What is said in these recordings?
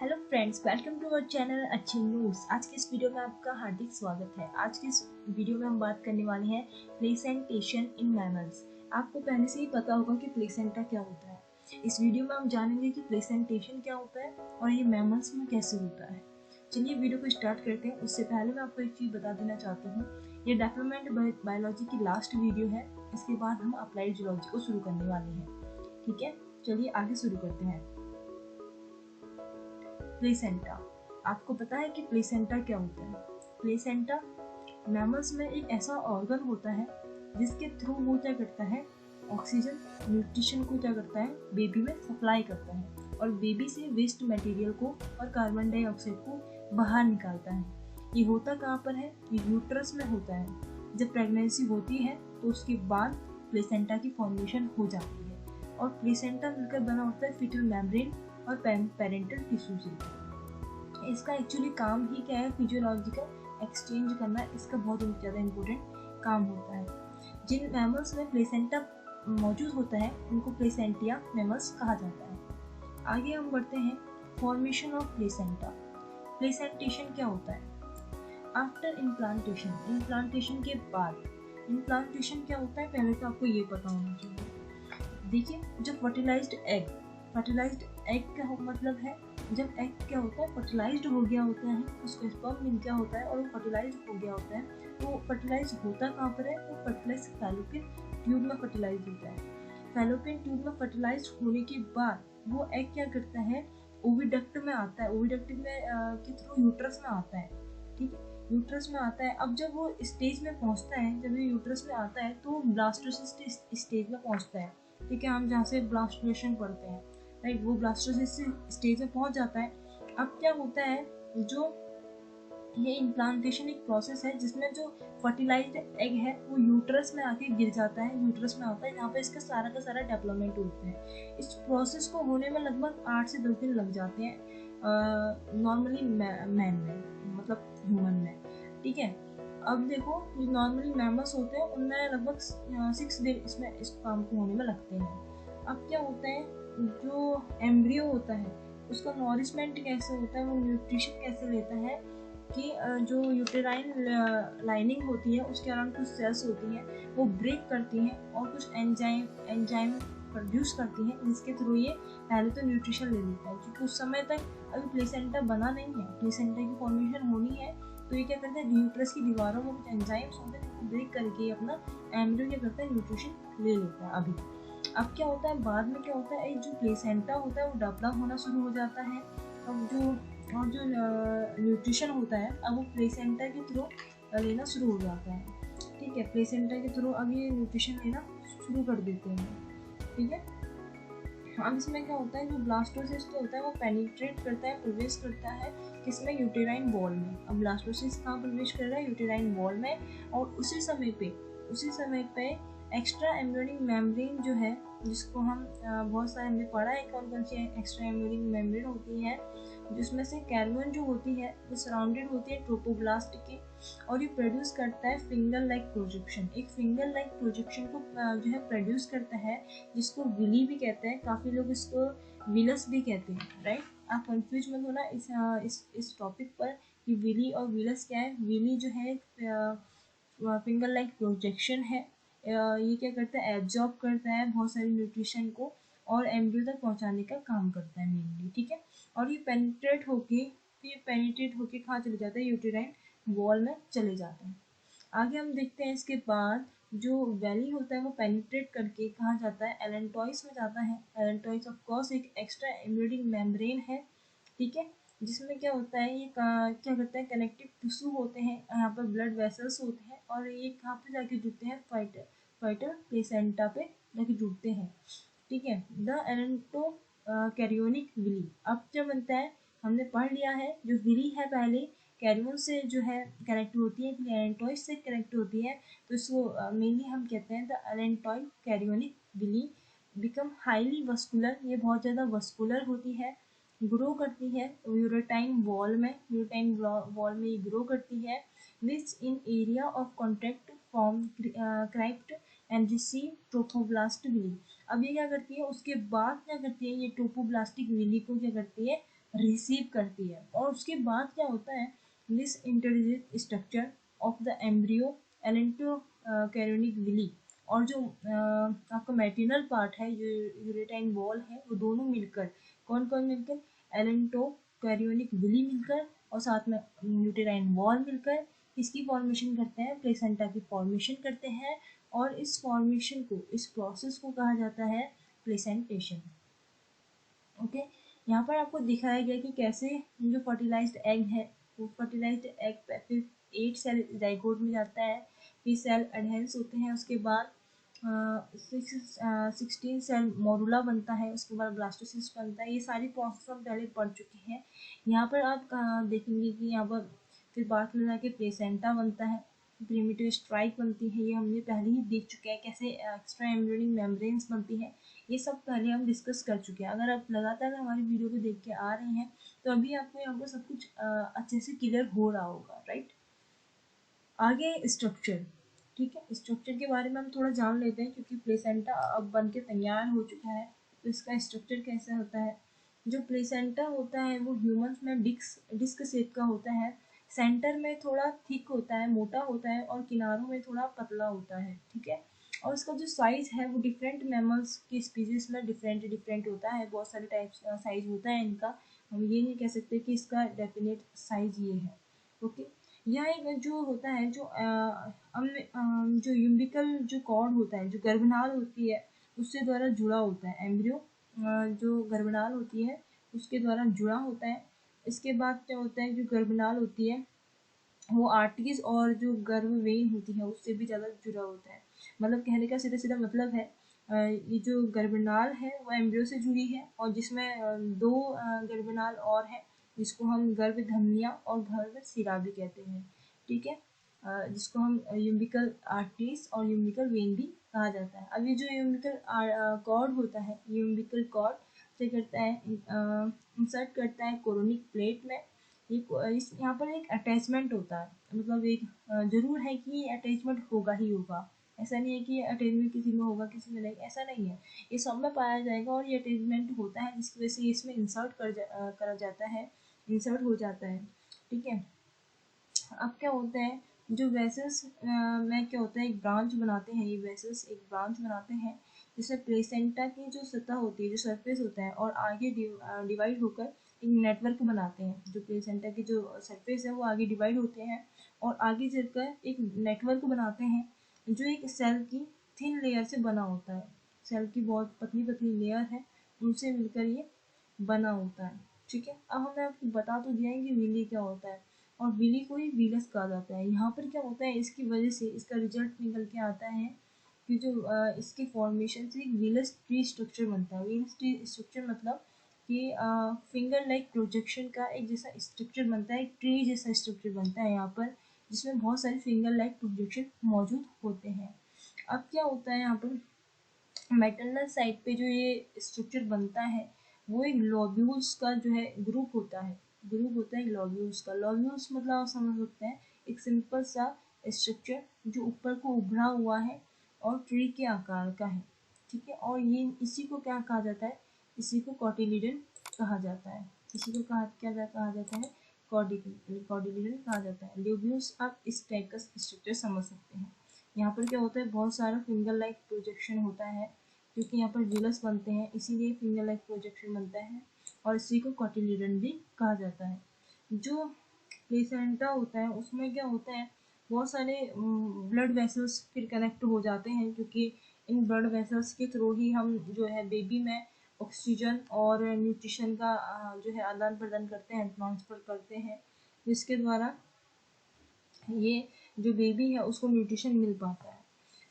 Hello friends, welcome to our channel अच्छी news. आज के इस वीडियो में आपका हार्दिक स्वागत है। आज के इस वीडियो में हम बात करने वाले हैं प्लेसेंटेशन इन मैमल्स। आपको पहले से ही पता होगा कि प्लेसेंटा क्या होता है। इस वीडियो में हम जानेंगे कि प्लेसेंटेशन क्या होता है और ये मैमल्स में कैसे होता है। चलिए वीडियो को स्टार्ट करते हैं। उससे पहले मैं आपको एक चीज़ बता देना चाहती हूँ, ये डेवलपमेंट बायोलॉजी की लास्ट वीडियो है। इसके बाद हम अप्लाइड जूलॉजी को शुरू करने वाले हैं। ठीक है, चलिए आगे शुरू करते हैं। प्लेसेंटा, आपको पता है कि प्लेसेंटा क्या होता है? प्लेसेंटा मैमल्स में एक ऐसा ऑर्गन होता है जिसके थ्रू वो क्या करता है, ऑक्सीजन न्यूट्रिशन को क्या करता है, बेबी में सप्लाई करता है और बेबी से वेस्ट मटेरियल को और कार्बन डाइऑक्साइड को बाहर निकालता है। ये होता कहाँ पर है? ये यूट्रस में होता है। जब प्रेगनेंसी होती है तो उसके बाद प्लेसेंटा की फॉर्मेशन हो जाती है और प्लेसेंटा मिलकर बना होता है फीटल मेम्ब्रेन और पेरेंटल टिश्यू से। इसका एक्चुअली काम ही क्या है? फिजियोलॉजिकल एक्सचेंज करना इसका बहुत ज़्यादा इम्पोर्टेंट काम होता है। जिन मैमल्स में प्लेसेंटा मौजूद होता है उनको प्लेसेंटिया मैमल्स कहा जाता है। आगे हम बढ़ते हैं, फॉर्मेशन ऑफ प्लेसेंटा। प्लेसेंटेशन क्या होता है? आफ्टर इम्प्लांटेशन, इम्प्लांटेशन के बाद। इम्प्लांटेशन क्या होता है पहले तो आपको ये पता होना चाहिए। देखिए, जब फर्टिलाइज्ड एग का मतलब है, जब एग क्या होता है, फर्टिलाइज्ड हो गया होता है, उसको स्पर्म मिल गया होता है और वो फर्टिलाइज्ड हो गया होता है। तो फर्टिलाइज होता कहाँ पर है? वो फर्टिलाइज फैलोपियन ट्यूब में फर्टिलाइज होता है। फैलोपियन ट्यूब में फर्टिलाइज होने के बाद वो एग क्या करता है, ओविडक्ट में आता है। ओविडक्ट में के थ्रू यूट्रस में आता है। ठीक है, यूट्रस में आता है। अब जब वो स्टेज में पहुंचता है, जब ये यूट्रस में आता है तो ब्लास्टोसिस्ट स्टेज में पहुंचता है। ठीक है, हम जहाँ से ब्लास्टोलेशन पढ़ते हैं, राइट, वो ब्लास्टोसिस्ट स्टेज में पहुंच जाता है। अब क्या होता है, जो ये इम्प्लांटेशन एक प्रोसेस है जिसमें जो फर्टिलाइज्ड एग है वो यूट्रस में आके गिर जाता है, यूट्रस में आता है जहाँ पे इसका सारा का सारा डेवलपमेंट होता है। इस प्रोसेस को होने में लगभग 8 से 10 दिन लग जाते हैं नॉर्मली मैन में, मतलब ह्यूमन में। ठीक है, अब देखो, जो नॉर्मली मैमल्स होते हैं उनमें लगभग 6 दिन इसमें इस काम को होने में लगते हैं। अब क्या होता है, जो एम्ब्रियो होता है उसका नॉरिशमेंट कैसे होता है, वो न्यूट्रिशन कैसे लेता है कि जो यूटेराइन लाइनिंग होती है उसके अराउंड कुछ सेल्स होती हैं, वो ब्रेक करती हैं और कुछ एंजाइम प्रोड्यूस करती हैं, जिसके थ्रू ये पहले तो न्यूट्रिशन ले लेता है। क्योंकि उस समय तक अभी प्लेसेंटा बना नहीं है, प्लेसेंटा की फॉर्मेशन होनी है, तो ये क्या करता है, यूट्रस की दीवारों में कुछ एंजाइम्स होते हैं जिनको ब्रेक करके अपना एम्ब्रियो क्या करता है, न्यूट्रिशन ले लेता है अभी। अब क्या होता है, बाद में क्या होता है, एक जो प्लेसेंटा होता है वो डेवलप होना शुरू हो जाता है। अब जो न्यूट्रिशन होता है अब वो प्लेसेंटा के थ्रू लेना शुरू हो जाता है। ठीक है, प्लेसेंटा के थ्रू अब ये न्यूट्रिशन लेना शुरू कर देते हैं। ठीक है, अब इसमें क्या होता है, जो ब्लास्टोसिस्ट होता है वो पेनिट्रेट करता है, प्रवेश करता है किसमें, यूटेराइन वॉल में। अब ब्लास्टोसिस्ट कहाँ प्रवेश कर रहा है, यूटेराइन वॉल में। और उसी समय पे एक्स्ट्रा एम्ब्रियोनिक मेम्ब्रेन जो है, जिसको हम बहुत सारे हमने पढ़ा है कौन कौन सी एक्स्ट्रा एम्ब्रियोनिक मेम्ब्रेन होती है, जिसमें से कैरवन जो होती है वो सराउंडेड होती है ट्रोपोब्लास्ट के, और ये प्रोड्यूस करता है फिंगर लाइक प्रोजेक्शन। एक फिंगर लाइक प्रोजेक्शन को जो है प्रोड्यूस करता है, जिसको विली भी कहते हैं, काफ़ी लोग इसको विलस भी कहते हैं, राइट। आप कंफ्यूज मत होना इस टॉपिक पर कि विली और विलस क्या है। विली जो है फिंगर लाइक प्रोजेक्शन है। ये क्या करता है, एब्जॉर्ब करता है बहुत सारी न्यूट्रिशन को और एम्ब्रियो तक पहुंचाने का काम करता है मेनली। ठीक है, और ये पेनिट्रेट होके कहाँ चले जाता है, यूटेराइन वॉल में चले जाते हैं। आगे हम देखते हैं, इसके बाद जो वैली होता है वो पेनिट्रेट करके कहाँ जाता है, एलेंटॉइस में जाता है। एलेंटॉइस ऑफ कोर्स एक एक्स्ट्रा एम्ब्रियोनिक मेम्ब्रेन है। ठीक है, जिसमें क्या होता है, ये क्या करता है, कनेक्टिव टिश्यू होते हैं, यहाँ पर ब्लड वेसल्स होते हैं और ये कहाँ पे जाके जुड़ते हैं, फाइटर प्लेसेंटा पे जाके जुड़ते हैं। ठीक है, द एलेंटो कैरियोनिक विली। अब क्या बनता है, हमने पढ़ लिया है, जो विली है पहले कैरियोन से जो है कनेक्ट होती है, एलेंटॉइड से कनेक्ट होती है, तो इसको मेनली हम कहते हैं the allantoic chorionic villi become highly vascular. ये बहुत ज़्यादा वस्कुलर होती है, ग्रो करती है यूरेटाइन वॉल में, ये ग्रो करती है, which in area of contact form crypt and receive trophoblast villi. अब ये क्या करती है, उसके बाद क्या करती है, ये ट्रोपोब्लास्टिक विली को क्या करती है, रिसीव करती है। और उसके बाद क्या होता है, this intelligent structure of the embryo allanto chorionic villi और जो आपका मेटिनल पार्ट है, जो यूरेटाइन वॉल है, वो दोनों मिलकर, कौन कौन मिलकर, एलेंटो कैरियोनिक विली मिलकर और साथ में यूटेराइन वॉल मिलकर किसकी फॉर्मेशन करते हैं, प्लेसेंटा की फॉर्मेशन करते हैं। और इस फॉर्मेशन को, इस प्रोसेस को कहा जाता है प्लेसेंटेशन। ओके, यहाँ पर आपको दिखाया गया कि कैसे जो फर्टिलाइज्ड एग है, वो फर्टिलाइज्ड एग फिर 8 सेल जाइगोट में जाता है, फिर सेल एडहेंस होते हैं, उसके बाद 16 सेल मोरुला बनता है, उसके बाद ब्लास्टोसिस्ट बनता है। ये सारी प्रोसेस हम पहले पढ़ चुके हैं। यहाँ पर आप देखेंगे कि यहाँ पर फिर बाद में जाके प्लेसेंटा बनता है, प्रीमेच्योर स्ट्राइक बनती है, ये हमने पहले ही देख चुके हैं। कैसे एक्स्ट्रा एम्ब्रियोनिक मेम्ब्रेन्स बनती है, ये सब पहले हम डिस्कस कर चुके हैं। अगर आप लगातार हमारी वीडियो को देख के आ रहे हैं तो अभी आपको यहाँ पर सब कुछ अच्छे से क्लियर हो रहा होगा, राइट। आगे स्ट्रक्चर, ठीक है, स्ट्रक्चर के बारे में हम थोड़ा जान लेते हैं क्योंकि प्लेसेंटा अब बन के तैयार हो चुका है। तो इसका स्ट्रक्चर कैसा होता है, जो प्लेसेंटा होता है वो ह्यूमंस में डिस्क शेप का होता है। सेंटर में थोड़ा थिक होता है, मोटा होता है, और किनारों में थोड़ा पतला होता है, ठीक है। और इसका जो साइज है वो डिफरेंट मैमल्स की स्पीसीज में डिफरेंट डिफरेंट होता है। बहुत सारे टाइप्स साइज होता है इनका, हम ये नहीं कह सकते कि इसका डेफिनेट साइज ये है। ओके, यह एक जो होता है, जो जो यूम्बिकल जो कॉर्ड होता है, जो गर्भनाल होती है, उससे द्वारा जुड़ा होता है। एम्ब्रियो जो गर्भनाल होती है उसके द्वारा जुड़ा होता है। इसके बाद क्या होता है, जो गर्भनाल होती है वो आर्टरीज और जो गर्भ वेन होती है उससे भी ज़्यादा जुड़ा होता है। मतलब कहने का सीधा सीधा मतलब है, ये जो गर्भनाल है वो एम्ब्रियो से जुड़ी है, और जिसमें दो गर्भनाल और है, जिसको हम गर्भ धमनियाँ और गर्भ शिरा भी कहते हैं, ठीक है। जिसको हम यूम्बिकल आर्टरीज और यूम्बिकल वेन भी कहा जाता है। अब ये जो यूम्बिकल कॉर्ड होता है, यूम्बिकल कॉर्ड से करता है इंसर्ट करता है कोरोनिक प्लेट में। इस यहाँ पर एक अटैचमेंट होता है, मतलब एक जरूर है कि ये अटैचमेंट होगा ही होगा। ऐसा नहीं है कि अटैचमेंट किसी में होगा किसी में नहीं, ऐसा नहीं है। ये सब में पाया जाएगा और ये अटैचमेंट होता है, जिसकी वजह से इसमें इंसर्ट करा जाता है, इंसर्ट हो जाता है, ठीक है। अब क्या होता है, जो वेसल्स में क्या होता है, एक ब्रांच बनाते हैं, ये वेसल्स एक ब्रांच बनाते हैं जिसमें प्लेसेंटा की जो सतह होती है, जो सरफेस होता है, और आगे डिवाइड होकर एक नेटवर्क बनाते हैं। जो प्लेसेंटा की जो सरफेस है वो आगे डिवाइड होते हैं और आगे चलकर एक नेटवर्क बनाते हैं, जो एक सेल की थिन लेयर से बना होता है। सेल की बहुत पतली पतली लेयर है, उनसे मिलकर ये बना होता है, ठीक है। अब हमें आपको बता तो दिया है कि विली क्या होता है, और विली को ही वीलस कहा जाता है। यहाँ पर क्या होता है, इसकी वजह से इसका रिजल्ट निकल के आता है कि जो इसके फॉर्मेशन से एक वीलस ट्री स्ट्रक्चर बनता है। वीलस ट्री स्ट्रक्चर मतलब कि फिंगर लाइक प्रोजेक्शन का एक जैसा स्ट्रक्चर बनता है, एक ट्री जैसा स्ट्रक्चर बनता है यहाँ पर, जिसमें बहुत सारे फिंगर लाइक प्रोजेक्शन मौजूद होते हैं। अब क्या होता है यहाँ पर, मैटरनल साइड पे जो ये स्ट्रक्चर बनता है वो एक लॉब्यूल्स का जो है ग्रुप होता है, ग्रुप होता है लॉब्यूल्स का। लॉब्यूल्स मतलब आप समझ सकते हैं एक सिंपल सा स्ट्रक्चर जो ऊपर को उभरा हुआ है और ट्री के आकार का है, ठीक है। और ये इसी को क्या कहा जाता है, इसी को कॉटिलीडन कहा जाता है। इसी को कहा जाता है कॉटिलीडन कहा जाता है। लॉब्यूल्स आप इस टाइप का स्ट्रक्चर समझ सकते हैं। यहाँ पर क्या होता है, बहुत सारा फिंगर लाइक प्रोजेक्शन होता है, क्योंकि यहाँ पर विलस बनते हैं इसीलिए फिंगर लाइक प्रोजेक्शन बनता है, और इसी को कॉटिलीडन भी कहा जाता है। जो प्लेसेंटा होता है उसमें क्या होता है, बहुत सारे ब्लड वेसल्स फिर कनेक्ट हो जाते हैं, क्योंकि इन ब्लड वेसल्स के थ्रू ही हम जो है बेबी में ऑक्सीजन और न्यूट्रिशन का जो है आदान प्रदान करते हैं, ट्रांसफ़र करते हैं, जिसके द्वारा ये जो बेबी है उसको न्यूट्रिशन मिल पाता है।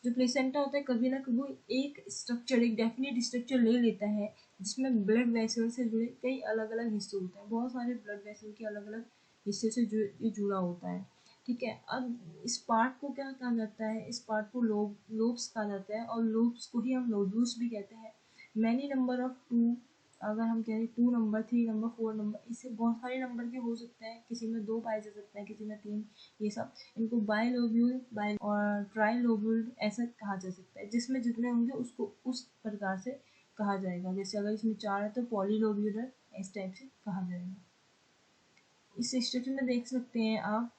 जो प्लेसेंटा होता है कभी ना कभी एक स्ट्रक्चर, एक डेफिनेट स्ट्रक्चर ले लेता है, जिसमें ब्लड वेसल से जुड़े कई अलग अलग हिस्से होते हैं। बहुत सारे ब्लड वेसल के अलग अलग हिस्से से ये जुड़ा होता है, ठीक है। अब इस पार्ट को क्या कहा जाता है, इस पार्ट को लोब्स कहा जाता है, और लोब्स को ही हम लोब्यूल्स भी कहते हैं। मैनी नंबर ऑफ टू, अगर हम कहें 2 नंबर, 3 नंबर, 4 नंबर, इससे बहुत सारे नंबर के हो सकते हैं, किसी में 2 पाए जा सकते हैं, किसी में 3, ये सब इनको बाइलोब्यूल बाइ और ट्राइलोब्यूल ऐसा कहा जा सकता है। जिसमें जितने होंगे उसको उस प्रकार से कहा जाएगा। जैसे अगर इसमें 4 है तो पॉलीलोब्यूलर, इस टाइप से कहा जाएगा। इस स्ट्रक्चर में देख सकते हैं आप,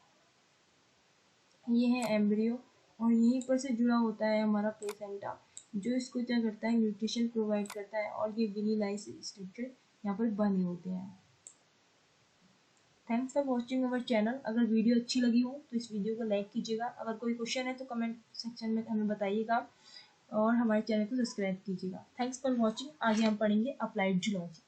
ये है एम्ब्रियो और यहीं पर से जुड़ा होता है हमारा प्लेसेंटा, जो इसको क्या करता है, न्यूट्रिशन प्रोवाइड करता है, और ये विनी लाइस स्ट्रक्चर यहाँ पर बने होते हैं। Thanks for watching our channel. अगर वीडियो अच्छी लगी हो तो इस वीडियो को लाइक कीजिएगा। अगर कोई क्वेश्चन है तो कमेंट सेक्शन में हमें बताइएगा और हमारे चैनल को सब्सक्राइब कीजिएगा। Thanks for watching. आज हम पढ़ेंगे अप्लाइड जूलॉजी।